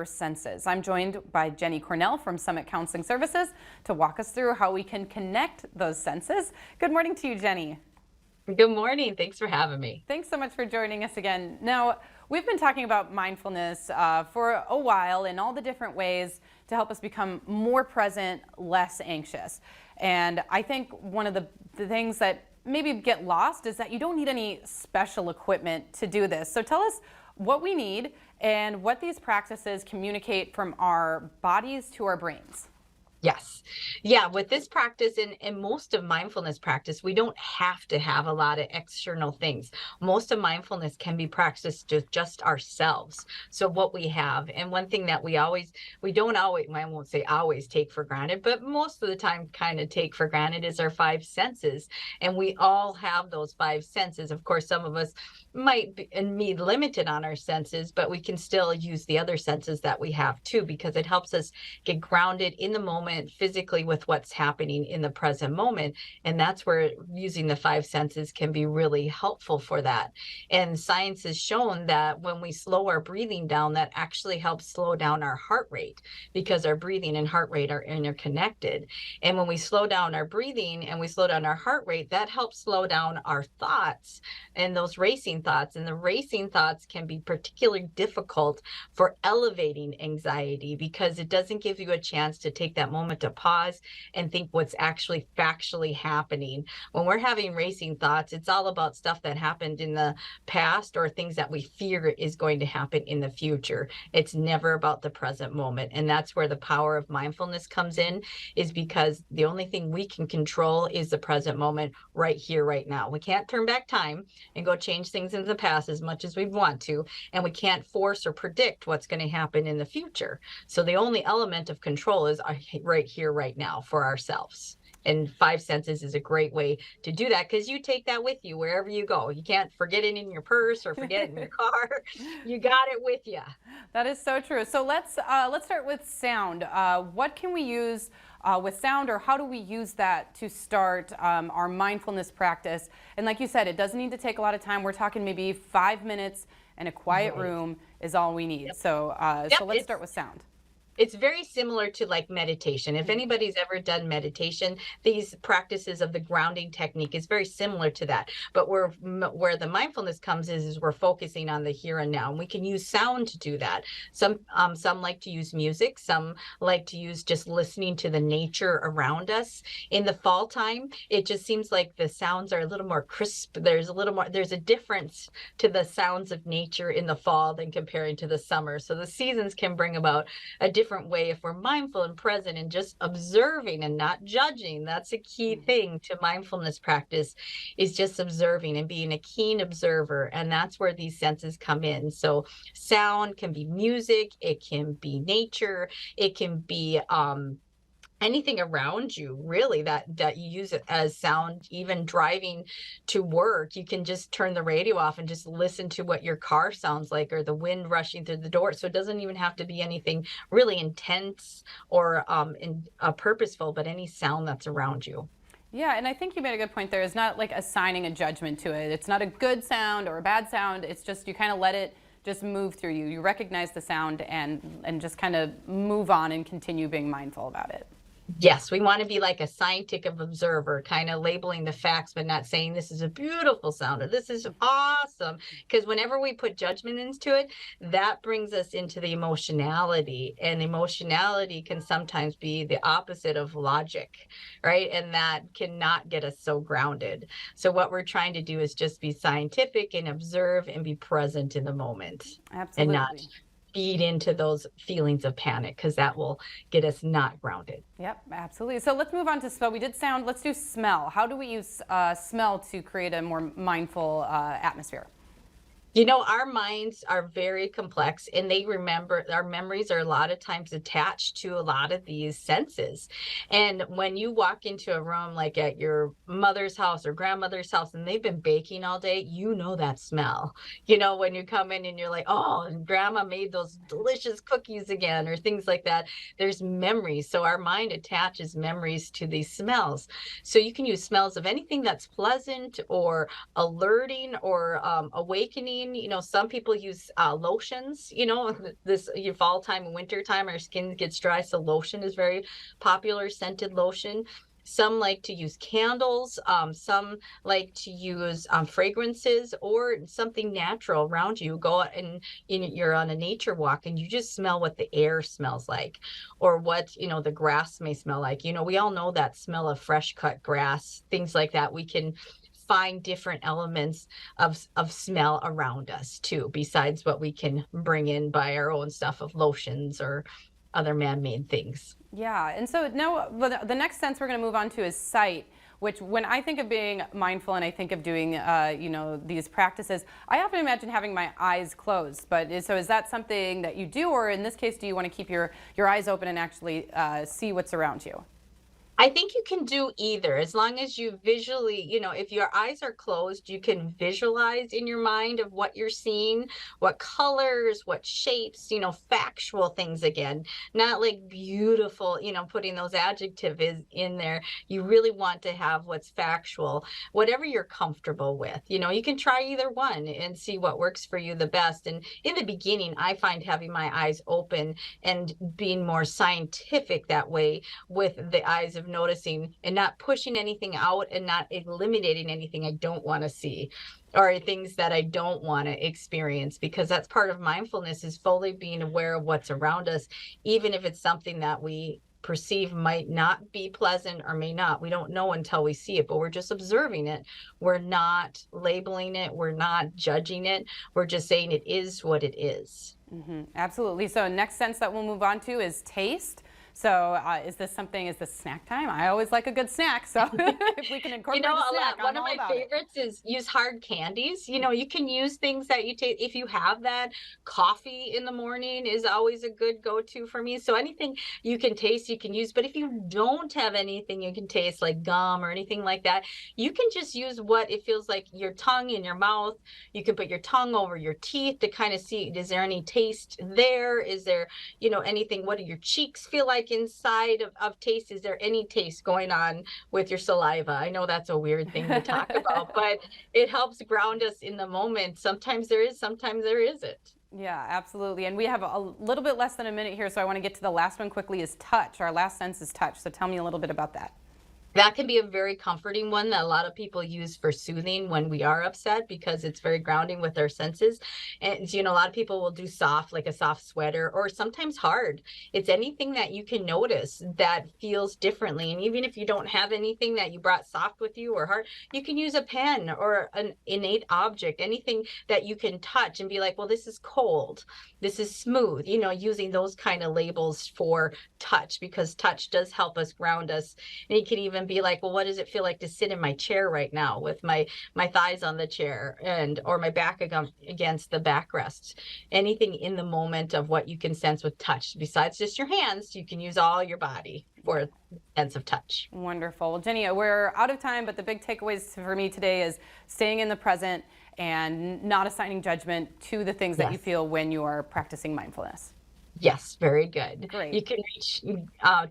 senses. I'm joined by Jenny Cornell from Summit Counseling Services to walk us through how we can connect those senses. Good morning to you, Jenny. Good morning. Thanks for having me. Thanks so much for joining us again. Now, we've been talking about mindfulness for a while in all the different ways to help us become more present, less anxious. And I think one of the things that maybe get lost is that you don't need any special equipment to do this. So tell us what we need and what these practices communicate from our bodies to our brains. Yes. Yeah. With this practice and most of mindfulness practice, we don't have to have a lot of external things. Most of mindfulness can be practiced just ourselves. So what we have, and one thing that we don't always, I won't say always take for granted, but most of the time kind of take for granted is our five senses. And we all have those five senses. Of course, some of us might be limited on our senses, but we can still use the other senses that we have too, because it helps us get grounded in the moment physically with what's happening in the present moment. And that's where using the five senses can be really helpful for that. And science has shown that when we slow our breathing down, that actually helps slow down our heart rate, because our breathing and heart rate are interconnected. And when we slow down our breathing and we slow down our heart rate, that helps slow down our thoughts and those racing thoughts. And the racing thoughts can be particularly difficult for elevating anxiety, because it doesn't give you a chance to take that moment to pause and think what's actually factually happening. When we're having racing thoughts, it's all about stuff that happened in the past or things that we fear is going to happen in the future. It's never about the present moment. And that's where the power of mindfulness comes in, is because the only thing we can control is the present moment right here, right now. We can't turn back time and go change things in the past as much as we want to. And we can't force or predict what's going to happen in the future. So the only element of control is right here, right now for ourselves. And five senses is a great way to do that, because you take that with you wherever you go. You can't forget it in your purse or forget it in your car. You got it with you. That is so true. So let's start with sound. What can we use with sound, or how do we use that to start our mindfulness practice? And like you said, it doesn't need to take a lot of time. We're talking maybe 5 minutes in a quiet room is all we need. Yep. So Yep, so let's start with sound. it's very similar to like meditation. If anybody's ever done meditation, these practices of the grounding technique is very similar to that. But where the mindfulness comes is we're focusing on the here and now. And we can use sound to do that. Some like to use music. Some like to use just listening to the nature around us. In the fall time, it just seems like the sounds are a little more crisp. There's a difference to the sounds of nature in the fall than comparing to the summer. So the seasons can bring about a different way if we're mindful and present and just observing and not judging. That's a key thing to mindfulness practice, is just observing and being a keen observer. And that's where these senses come in. So sound can be music, it can be nature, it can be anything around you, really, that you use it as sound. Even driving to work, you can just turn the radio off and just listen to what your car sounds like, or the wind rushing through the door. So it doesn't even have to be anything really intense or purposeful, but any sound that's around you. Yeah, and I think you made a good point there. It's not like assigning a judgment to it. It's not a good sound or a bad sound. It's just you kind of let it just move through you. You recognize the sound and just kind of move on and continue being mindful about it. Yes, we want to be like a scientific observer, kind of labeling the facts, but not saying this is a beautiful sound or this is awesome. Because whenever we put judgment into it, that brings us into the emotionality. And emotionality can sometimes be the opposite of logic, right? And that cannot get us so grounded. So what we're trying to do is just be scientific and observe and be present in the moment. And not Absolutely. feed into those feelings of panic, because that will get us not grounded. Yep, absolutely. So let's move on to smell. We did sound. Let's do smell. How do we use smell to create a more mindful atmosphere? You know, our minds are very complex, and our memories are a lot of times attached to a lot of these senses. And when you walk into a room like at your mother's house or grandmother's house and they've been baking all day, you know that smell. You know, when you come in and you're like, oh, and grandma made those delicious cookies again, or things like that. There's memories. So our mind attaches memories to these smells. So you can use smells of anything that's pleasant or alerting or awakening, fine. Some people use lotions, this your fall time and winter time, our skin gets dry. So lotion is very popular, scented lotion. Some like to use candles. Some like to use fragrances or something natural around you. Go out and you're on a nature walk and you just smell what the air smells like, or what, the grass may smell like. We all know that smell of fresh cut grass, things like that. We can find different elements of smell around us too, besides what we can bring in by our own stuff of lotions or other man-made things. Yeah, and so now the next sense we're going to move on to is sight, which when I think of being mindful and I think of doing, these practices, I often imagine having my eyes closed. But so is that something that you do, or in this case, do you want to keep your eyes open and actually see what's around you? I think you can do either, as long as you visually, if your eyes are closed, you can visualize in your mind of what you're seeing, what colors, what shapes, factual things again, not like beautiful, putting those adjectives in there. You really want to have what's factual, whatever you're comfortable with. You can try either one and see what works for you the best. And in the beginning, I find having my eyes open and being more scientific that way, with the eyes of noticing and not pushing anything out and not eliminating anything I don't want to see or things that I don't want to experience, because that's part of mindfulness, is fully being aware of what's around us, even if it's something that we perceive might not be pleasant or may not. We don't know until we see it, but we're just observing it. We're not labeling it. We're not judging it. We're just saying it is what it is. Absolutely. So next sense that we'll move on to is taste. So is this snack time? I always like a good snack. So if we can incorporate a snack, one of my favorites is use hard candies. You can use things that you taste. If you have that, coffee in the morning is always a good go-to for me. So anything you can taste, you can use. But if you don't have anything you can taste, like gum or anything like that, you can just use what it feels like, your tongue in your mouth. You can put your tongue over your teeth to kind of see, is there any taste there? Is there, anything? What do your cheeks feel like inside of taste? Is there any taste going on with your saliva? I know that's a weird thing to talk about, but it helps ground us in the moment. Sometimes there is, sometimes there isn't. Yeah, absolutely. And we have a little bit less than a minute here, so I want to get to the last one quickly, is touch. Our last sense is touch. So tell me a little bit about that. That can be a very comforting one that a lot of people use for soothing when we are upset, because it's very grounding with our senses. And, a lot of people will do soft, like a soft sweater, or sometimes hard. It's anything that you can notice that feels differently. And even if you don't have anything that you brought soft with you or hard, you can use a pen or an innate object, anything that you can touch and be like, well, this is cold, this is smooth, using those kind of labels for touch, because touch does help us ground us. And you can even be like, well, what does it feel like to sit in my chair right now with my thighs on the chair, or my back against the backrest? Anything in the moment of what you can sense with touch, besides just your hands, you can use all your body for a sense of touch. Wonderful. Well, Jenny, we're out of time, but the big takeaways for me today is staying in the present and not assigning judgment to the things that you feel when you are practicing mindfulness. Yes, very good. Great. You can reach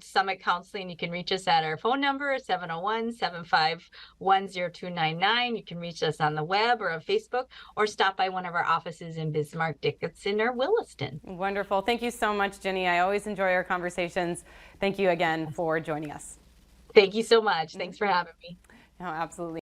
Summit Counseling. You can reach us at our phone number, 701-751-0299. You can reach us on the web or on Facebook, or stop by one of our offices in Bismarck, Dickinson, or Williston. Wonderful. Thank you so much, Jenny. I always enjoy our conversations. Thank you again for joining us. Thank you so much. Thanks for having me. No, absolutely.